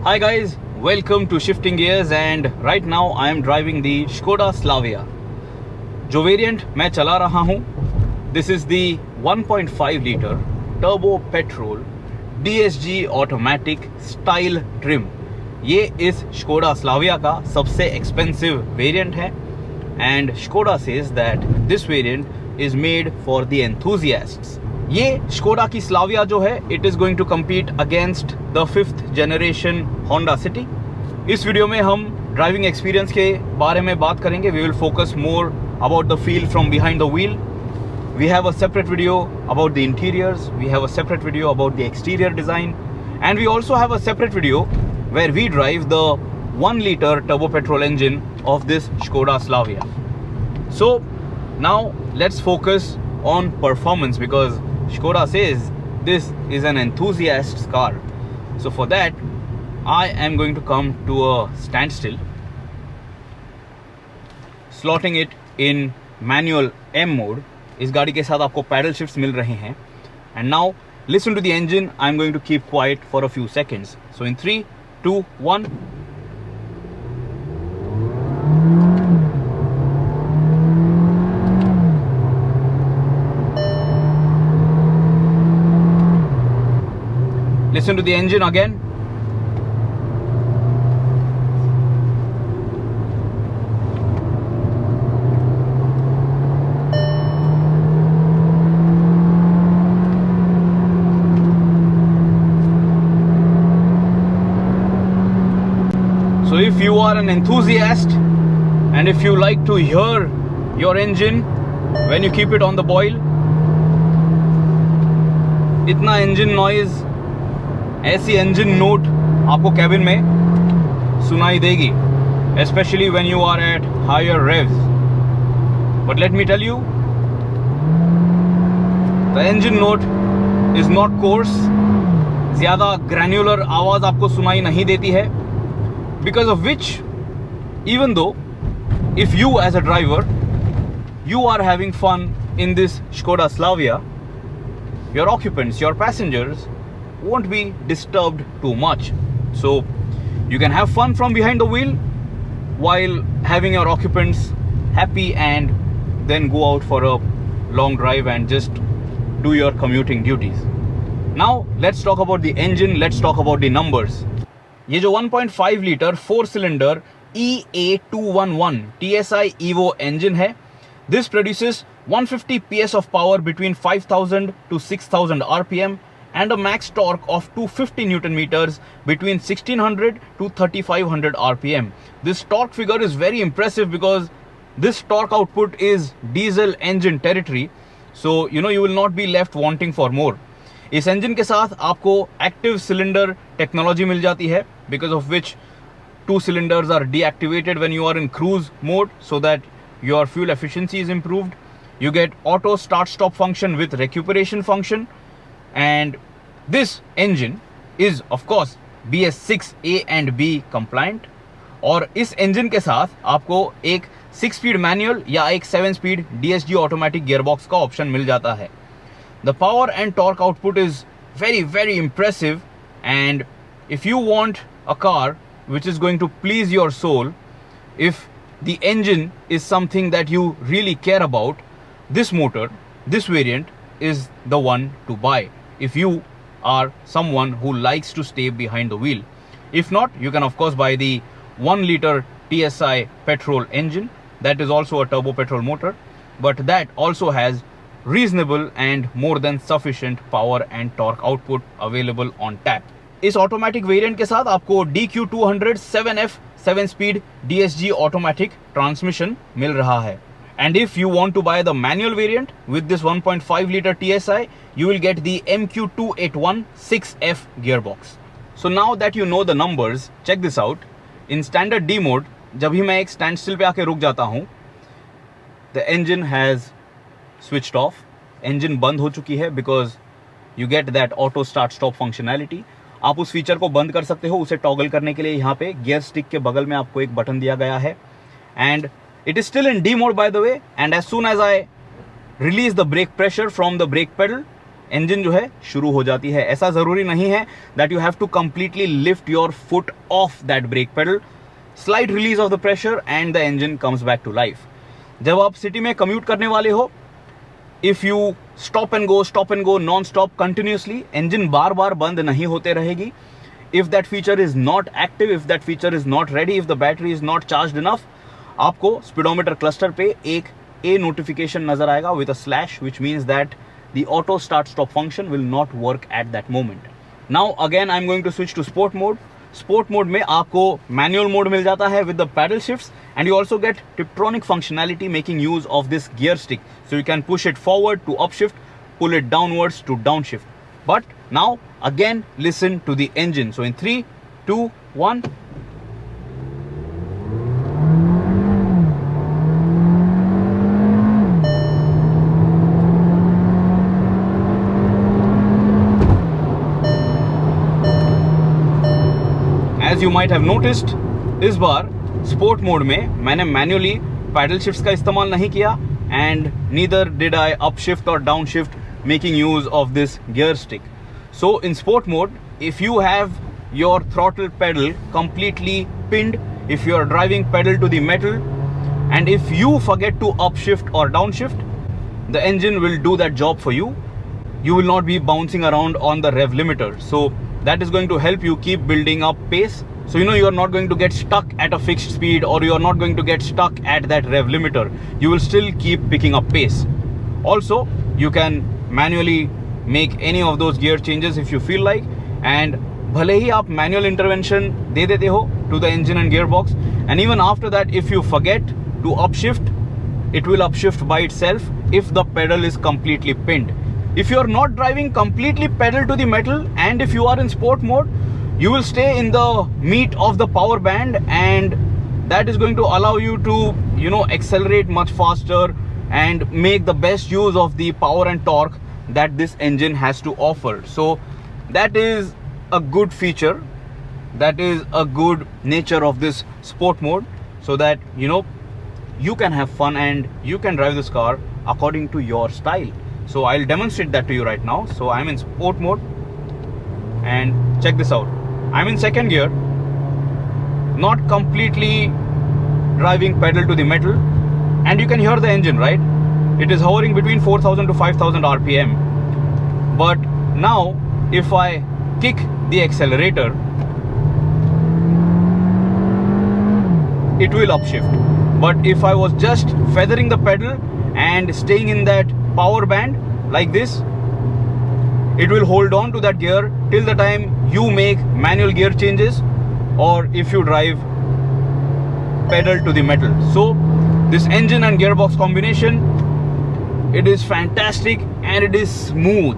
Hi guys, welcome to Shifting Gears and right now I am driving the Skoda Slavia. जो variant मैं चला रहा हूँ, this is the 1.5 liter turbo petrol DSG automatic style trim. ये इस Skoda Slavia का सबसे expensive variant है and Skoda says that this variant is made for the enthusiasts. ये Skoda की Slavia जो है, it is going to compete against the 5th generation Honda City. इस वीडियो में हम ड्राइविंग एक्सपीरियंस के बारे में बात करेंगे. We will focus more about the feel from behind the wheel. We have a separate video about the interiors. We have a separate video about the exterior design. And we also have a separate video where we drive the 1 liter turbo petrol engine of this Skoda Slavia. So now let's focus on performance because Skoda says this is an enthusiast's car. So for that, I am going to come to a standstill, slotting it in manual M mode. इस गाड़ी के साथ आपको pedal shifts मिल रहे हैं. And now listen to the engine. I'm going to keep quiet for a few seconds. So in 3, 2, 1. Listen to the engine again. So if you are an enthusiast and if you like to hear your engine when you keep it on the boil, इतना engine noise, ऐसी engine note आपको cabin में सुनाई देगी, especially when you are at higher revs. But let me tell you, the engine note is not coarse. ज़्यादा granular आवाज़ आपको सुनाई नहीं देती है. Because of which, even though if you as a driver, you are having fun in this Skoda Slavia, your occupants, your passengers won't be disturbed too much. So you can have fun from behind the wheel while having your occupants happy and then go out for a long drive and just do your commuting duties. Now let's talk about the engine, let's talk about the numbers. ये जो 1.5 litre 4 cylinder EA211 TSi Evo engine है, this produces 150 PS of power between 5000 to 6000 RPM and a max torque of 250 Newton meters between 1600 to 3500 RPM. This torque figure is very impressive because this torque output is diesel engine territory, so you will not be left wanting for more. इस engine के साथ आपको active cylinder technology मिल जाती है, because of which 2 cylinders are deactivated when you are in cruise mode so that your fuel efficiency is improved. You get auto start stop function with recuperation function, and this engine is of course BS6A and B compliant. और इस engine के साथ आपको एक 6 speed manual या एक 7 speed DSG automatic gearbox का option मिल जाता है. The power and torque output is very impressive, and if you want a car which is going to please your soul, if the engine is something that you really care about, this motor, this variant is the one to buy if you are someone who likes to stay behind the wheel. If not, you can of course buy the 1 liter TSi petrol engine. That is also a turbo petrol motor, but that also has reasonable and more than sufficient power and torque output available on tap. इस automatic variant के साथ आपको DQ200 7F 7 speed DSG automatic transmission मिल रहा है. And if you want to buy the manual variant with this 1.5 liter TSi, you will get the MQ281 6F gearbox. So now that you know the numbers, check this out. In standard D mode, जब भी मैं एक stand still पे आके रुक जाता हूँ, the engine has switched off. Engine बंद हो चुकी है because you get that auto start stop functionality. आप उस फीचर को बंद कर सकते हो. उसे टॉगल करने के लिए यहाँ पे गियर स्टिक के बगल में आपको एक बटन दिया गया है. And it is still in D mode by the way, and as soon as I release the brake pressure from the brake pedal, engine जो है शुरू हो जाती है। ऐसा ज़रूरी नहीं है that you have to completely lift your foot off that brake pedal, slight release of the pressure and the engine comes back to life. जब आप सिटी में कम्यूट करने वाले हो, if you stop and go non stop continuously, engine बार बार बंद नहीं होते रहेगी। If that feature is not active, if that feature is not ready, if the battery is not charge enough, आपको स्पीडोमीटर क्लस्टर पे एक ए नोटिफिकेशन नजर आएगा with a slash, which means that the auto start stop function will not work at that moment. Now again I'm going to switch to sport mode. Sport mode में आपको manual mode मिल जाता है with the paddle shifts, and you also get Tiptronic functionality making use of this gear stick. So you can push it forward to upshift, pull it downwards to downshift. But now again listen to the engine. So in 3, 2, 1. As you might have noticed, इस बार sport mode में मैंने manually pedal shifts का इस्तेमाल नहीं किया, and neither did I up shift और down shift making use of this gear stick. So in sport mode, if you have your throttle pedal completely pinned, if you are driving pedal to the metal, and if you forget to upshift or downshift, the engine will do that job for you. You will not be bouncing around on the rev limiter. So that is going to help you keep building up pace. So you are not going to get stuck at a fixed speed, or you are not going to get stuck at that rev limiter. You will still keep picking up pace. Also, you can manually make any of those gear changes if you feel like, and भले ही आप manual intervention दे देते हो to the engine and gearbox, and even after that, if you forget to upshift, it will upshift by itself if the pedal is completely pinned. If you are not driving completely pedal to the metal, and if you are in sport mode, you will stay in the meat of the power band, and that is going to allow you to accelerate much faster and make the best use of the power and torque that this engine has to offer. So that is a good feature, that is a good nature of this sport mode, so that you can have fun and you can drive this car according to your style. So I'll demonstrate that to you right now. So I'm in sport mode, and check this out. I'm in second gear, not completely driving pedal to the metal, and you can hear the engine, right? It is hovering between 4,000 to 5,000 RPM. But now if I kick the accelerator, it will upshift. But if I was just feathering the pedal and staying in that power band like this, it will hold on to that gear till the time you make manual gear changes, or if you drive pedal to the metal. So this engine and gearbox combination, it is fantastic and it is smooth.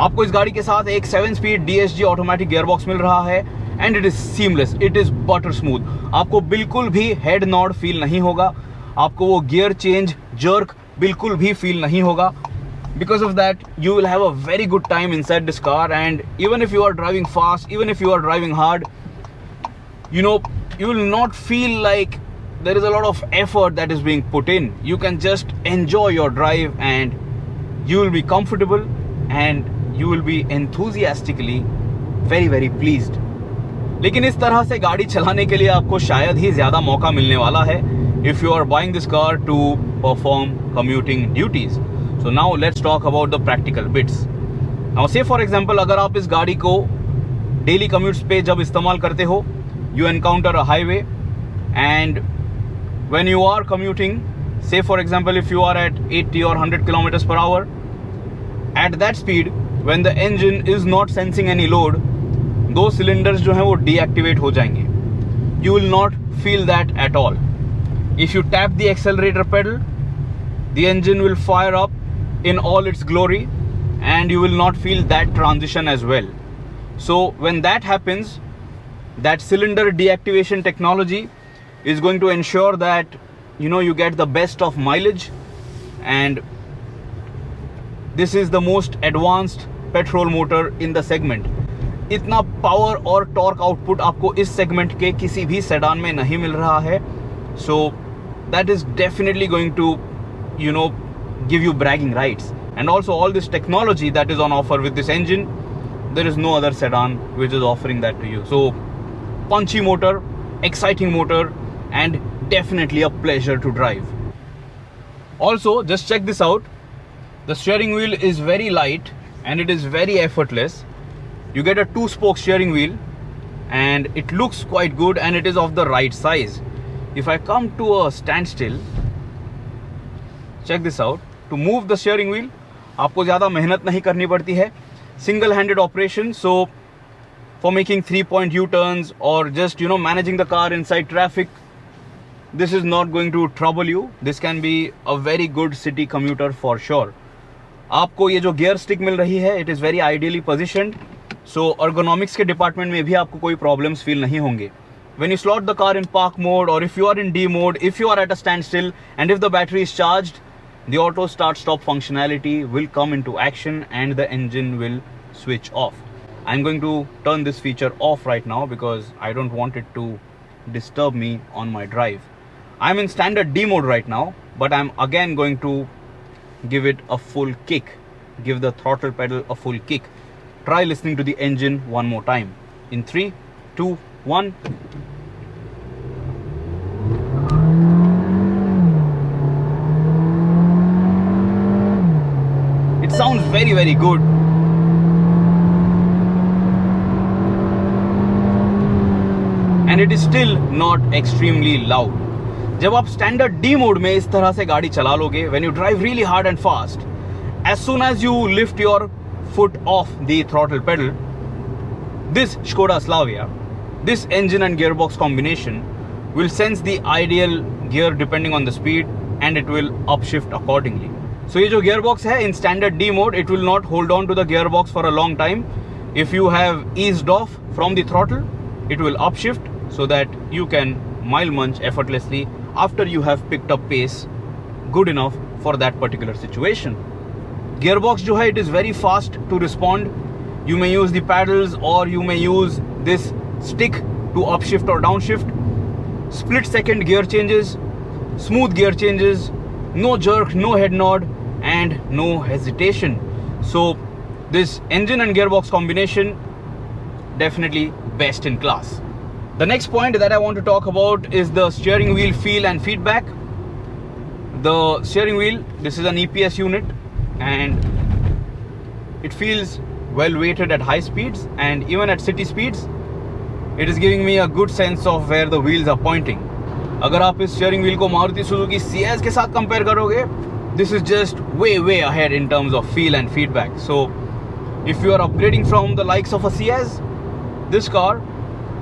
आपको इस गाड़ी के साथ एक 7-speed DSG automatic gearbox मिल रहा है, and it is seamless, it is butter smooth. आपको बिल्कुल भी हेड नॉड फील नहीं होगा, आपको वो गियर चेंज जर्क बिल्कुल भी फील नहीं होगा. Because of that, you will have a very good time inside this car, and even if you are driving fast, even if you are driving hard, you will not feel like there is a lot of effort that is being put in. You can just enjoy your drive, and you will be comfortable, and you will be enthusiastically very very pleased. लेकिन इस तरह से गाड़ी चलाने के लिए आपको शायद ही ज़्यादा मौका मिलने वाला है if you are buying this car to perform commuting duties. So now let's talk about the practical bits. Now say for example, अगर आप इस गाड़ी को daily commutes पे जब इस्तेमाल करते हो, you encounter a highway, and when you are commuting, say for example if you are at 80 or 100 kilometers per hour, at that speed, when the engine is not sensing any load, दो cylinders जो हैं वो deactivate हो जाएंगे. You will not feel that at all. If you tap the accelerator pedal, the engine will fire up in all its glory, and you will not feel that transition as well. So when that happens, that cylinder deactivation technology is going to ensure that you get the best of mileage, and this is the most advanced petrol motor in the segment. इतना power और torque output आपको इस segment के किसी भी sedan में नहीं मिल रहा है. So that is definitely going to give you bragging rights. and also all this technology that is on offer with this engine. There is no other sedan which is offering that to you. So punchy motor, exciting motor, and definitely a pleasure to drive. Also, just check this out. The steering wheel is very light and it is very effortless. You get a 2-spoke steering wheel and it looks quite good, and it is of the right size. If I come to a standstill, check this out. To move the steering wheel, आपको ज़्यादा मेहनत नहीं करनी पड़ती है. Single-handed operation, so for making 3-point U-turns or just managing the car inside traffic, this is not going to trouble you. This can be a very good city commuter for sure. आपको ये जो gear stick मिल रही है, it is very ideally positioned, so ergonomics के department में भी आपको कोई problems feel नहीं होंगे. When you slot the car in park mode, or if you are in D mode, if you are at a standstill, and if the battery is charged, the auto start stop functionality will come into action and the engine will switch off. I'm going to turn this feature off right now because I don't want it to disturb me on my drive. I'm in standard D mode right now, but I'm again going to give it a full kick, give the throttle pedal a full kick. Try listening to the engine one more time. In 3, 2, 1. It sounds very, very good. And it is still not extremely loud. जब आप standard D mode में इस तरह से गाड़ी चला लोगे, when you drive really hard and fast, as soon as you lift your foot off the throttle pedal, this Skoda Slavia, this engine and gearbox combination will sense the ideal gear depending on the speed and it will upshift accordingly. So ये जो gearbox है in standard D mode, it will not hold on to the gearbox for a long time. If you have eased off from the throttle, it will upshift so that you can mile munch effortlessly after you have picked up pace good enough for that particular situation. Gearbox जो है, it is very fast to respond. You may use the paddles or you may use this stick to upshift or downshift. Split second gear changes, smooth gear changes, no jerk, no head nod, and no hesitation. So this engine and gearbox combination definitely best in class. The next point that I want to talk about is the steering wheel feel and feedback. The steering wheel, this is an EPS unit and it feels well weighted at high speeds, and even at city speeds it is giving me a good sense of where the wheels are pointing. अगर आप इस steering wheel को Maruti Suzuki CS के साथ compare करोगे, this is just way ahead in terms of feel and feedback. So if you are upgrading from the likes of a CS, this car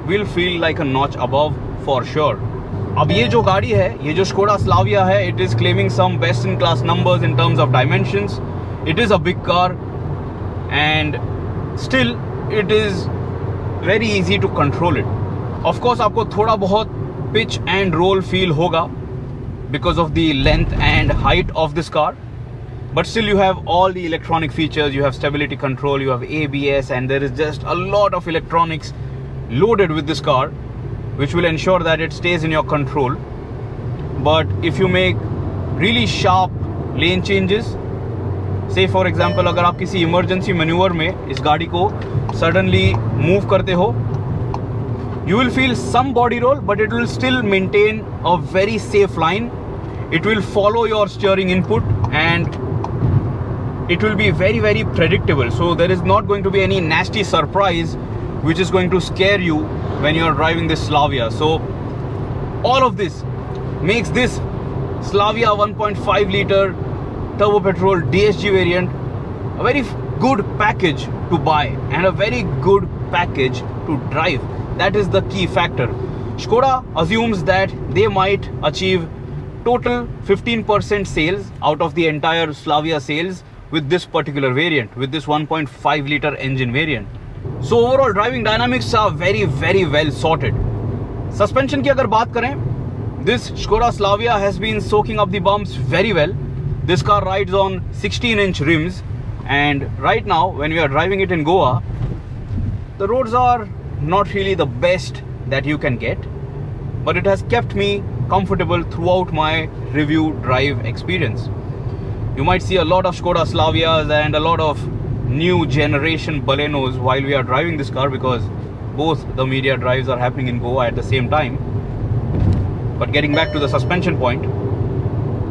will feel like a notch above for sure. अब ये जो गाड़ी है, ये जो Skoda Slavia है, it is claiming some best in class numbers in terms of dimensions. It is a big car and still it is very easy to control it. Of course आपको थोड़ा बहुत pitch and roll feel होगा because of the length and height of this car, but still you have all the electronic features. You have stability control, you have ABS, and there is just a lot of electronics loaded with this car which will ensure that it stays in your control. But if you make really sharp lane changes, say for example अगर आप किसी emergency maneuver में इस गाड़ी को suddenly move करते हो, you will feel some body roll, but it will still maintain a very safe line. It will follow your steering input and it will be very predictable. So there is not going to be any nasty surprise which is going to scare you when you are driving this Slavia. So all of this makes this Slavia 1.5 liter turbo petrol DSG variant a very good package to buy and a very good package to drive. That is the key factor. Skoda assumes that they might achieve total 15% sales out of the entire Slavia sales with this particular variant, with this 1.5 liter engine variant. So overall driving dynamics are very well sorted. Suspension की अगर बात करें, this Skoda Slavia has been soaking up the bumps very well. This car rides on 16-inch rims, and right now when we are driving it in Goa, the roads are not really the best that you can get, but it has kept me comfortable throughout my review drive experience. You might see a lot of Skoda Slavias and a lot of new generation Balenos while we are driving this car, because both the media drives are happening in Goa at the same time. But getting back to the suspension point,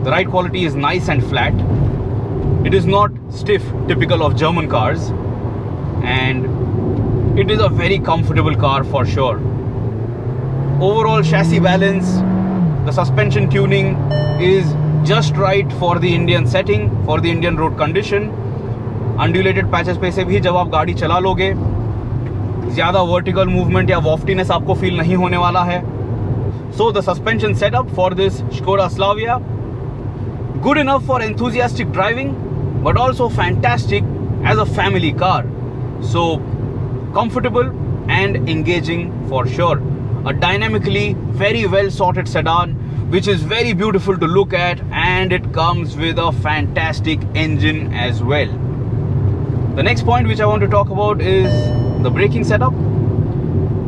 the ride quality is nice and flat. It is not stiff, typical of German cars, and it is a very comfortable car for sure. Overall chassis balance, the suspension tuning is just right for the Indian setting, for the Indian road condition. Undulated patches पे से भी जब आप गाड़ी चला लोगे, ज़्यादा vertical movement या waftiness आपको feel नहीं होने वाला है. So the suspension setup for this Skoda Slavia, good enough for enthusiastic driving, but also fantastic as a family car. So comfortable and engaging for sure. A dynamically very well sorted sedan, which is very beautiful to look at, and it comes with a fantastic engine as well. The next point which I want to talk about is the braking setup.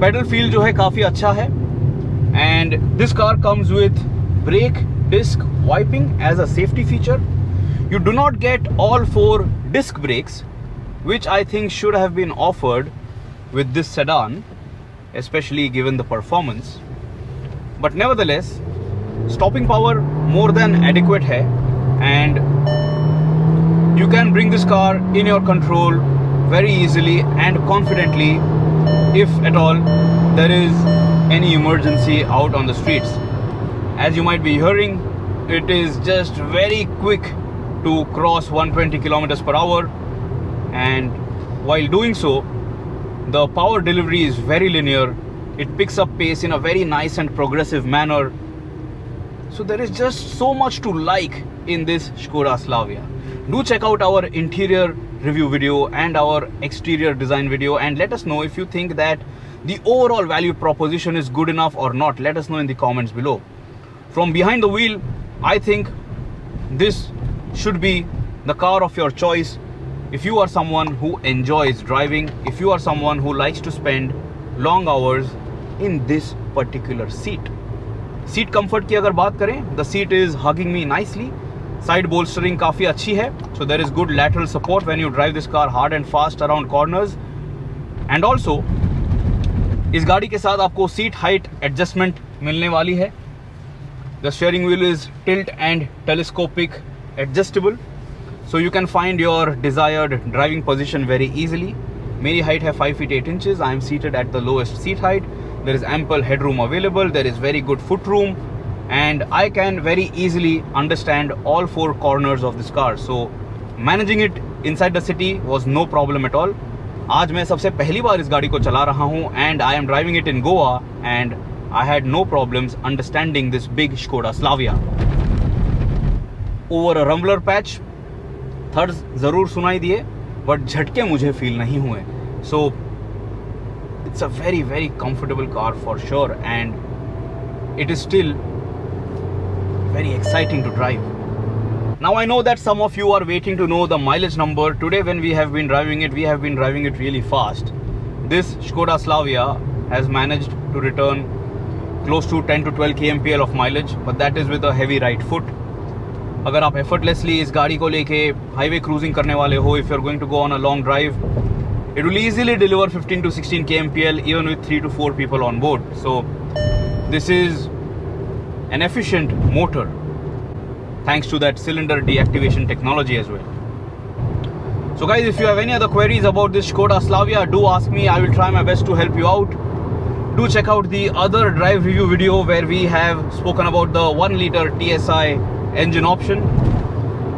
Pedal feel जो है काफ़ी अच्छा है, and this car comes with brake disc wiping as a safety feature. You do not get all 4 disc brakes, which I think should have been offered with this sedan, especially given the performance. But nevertheless, stopping power more than adequate hai, and you can bring this car in your control very easily and confidently if at all there is any emergency out on the streets. As you might be hearing, it is just very quick to cross 120 kilometers per hour, and while doing so, the power delivery is very linear. It picks up pace in a very nice and progressive manner. So there is just so much to like in this Skoda Slavia. Do check out our interior review video and our exterior design video, and let us know if you think that the overall value proposition is good enough or not. Let us know in the comments below. From behind the wheel, I think this should be the car of your choice if you are someone who enjoys driving, if you are someone who likes to spend long hours in this particular seat. Seat comfort की अगर बात करें, the seat is hugging me nicely. Side bolstering काफ़ी अच्छी है, so there is good lateral support when you drive this car hard and fast around corners. And also, इस गाड़ी के साथ आपको seat height adjustment मिलने वाली है. The steering wheel is tilt and telescopic adjustable, so you can find your desired driving position very easily. मेरी height है 5 feet 8 inches. I am seated at the lowest seat height. There is ample headroom available. There is very good foot room, and I can very easily understand all 4 corners of this car. So managing it inside the city was no problem at all. आज मैं सबसे पहली बार इस गाड़ी को चला रहा हूँ, and I am driving it in Goa, and I had no problems understanding this big Skoda Slavia. Over a rumbler patch, thirds ज़रूर सुनाई दिए, बट झटके मुझे फील नहीं हुए. So it's a very very comfortable car for sure, and it is still very exciting to drive. Now I know that some of you are waiting to know the mileage number. Today when we have been driving it, we have been driving it really fast. This Skoda Slavia has managed to return close to 10 to 12 kmpl of mileage, but that is with a heavy right foot. अगर आप effortlessly इस गाड़ी को लेके highway cruising करने वाले हो, if you are going to go on a long drive, it will easily deliver 15 to 16 kmpl even with 3 to 4 people on board. So this is an efficient motor thanks to that cylinder deactivation technology as well. So guys, if you have any other queries about this Skoda Slavia, do ask me. I will try my best to help you out. Do check out the other drive review video where we have spoken about the 1 liter TSi engine option.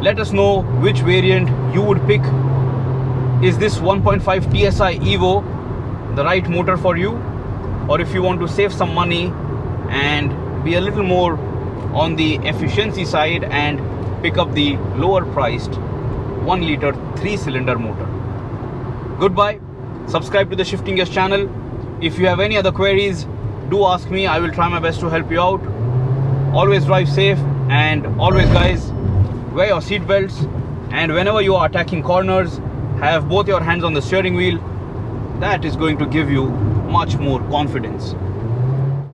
Let us know which variant you would pick. Is this 1.5 TSi Evo the right motor for you? Or if you want to save some money and be a little more on the efficiency side and pick up the lower priced 1 liter 3-cylinder motor. Goodbye. Subscribe to the Shifting Gears channel. If you have any other queries, do ask me. I will try my best to help you out. Always drive safe, and always guys, wear your seat belts, and whenever you are attacking corners, have both your hands on the steering wheel. That is going to give you much more confidence.